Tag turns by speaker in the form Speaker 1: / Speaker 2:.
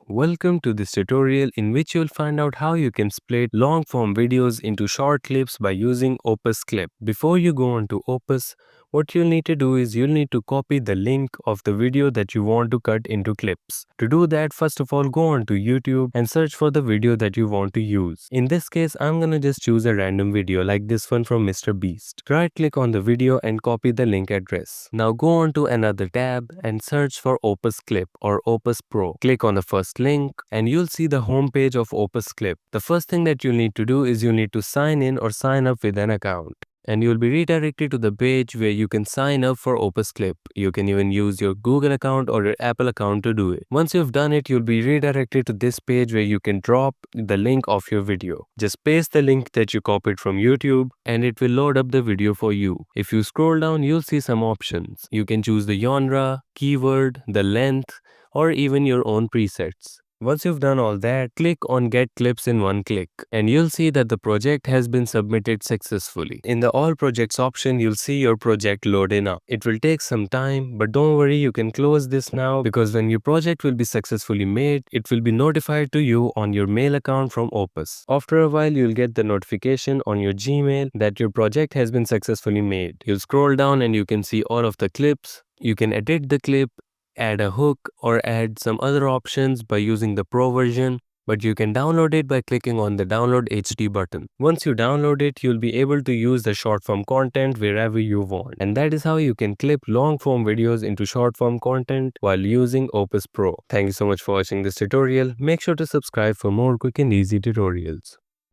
Speaker 1: Welcome to this tutorial in which you'll find out how you can split long form videos into short clips by using Opus Clip. Before you go on to Opus, what you'll need to do is you'll need to copy the link of the video that you want to cut into clips. To do that, first of all, go on to YouTube and search for the video that you want to use. In this case, I'm gonna just choose a random video like this one from Mr. Beast. Right click on the video and copy the link address. Now go on to another tab and search for Opus Clip or Opus Pro. Click on the first link and you'll see the home page of Opus Clip. The first thing that you'll need to do is you'll need to sign in or sign up with an account. And you'll be redirected to the page where you can sign up for Opus Clip. You can even use your Google account or your Apple account to do it. Once you've done it, you'll be redirected to this page where you can drop the link of your video. Just paste the link that you copied from YouTube and it will load up the video for you. If you scroll down, you'll see some options. You can choose the genre, keyword, the length, or even your own presets. Once you've done all that, click on Get Clips in one click and you'll see that the project has been submitted successfully. In the All Projects option, you'll see your project loading up. It will take some time, but don't worry, you can close this now because when your project will be successfully made, it will be notified to you on your mail account from Opus. After a while, you'll get the notification on your Gmail that your project has been successfully made. You'll scroll down and you can see all of the clips. You can edit the clip, add a hook, or add some other options by using the Pro version, but you can download it by clicking on the Download HD button. Once you download it, you'll be able to use the short form content wherever you want. And that is how you can clip long form videos into short form content while using Opus Pro. Thank you so much for watching this tutorial. Make sure to subscribe for more quick and easy tutorials.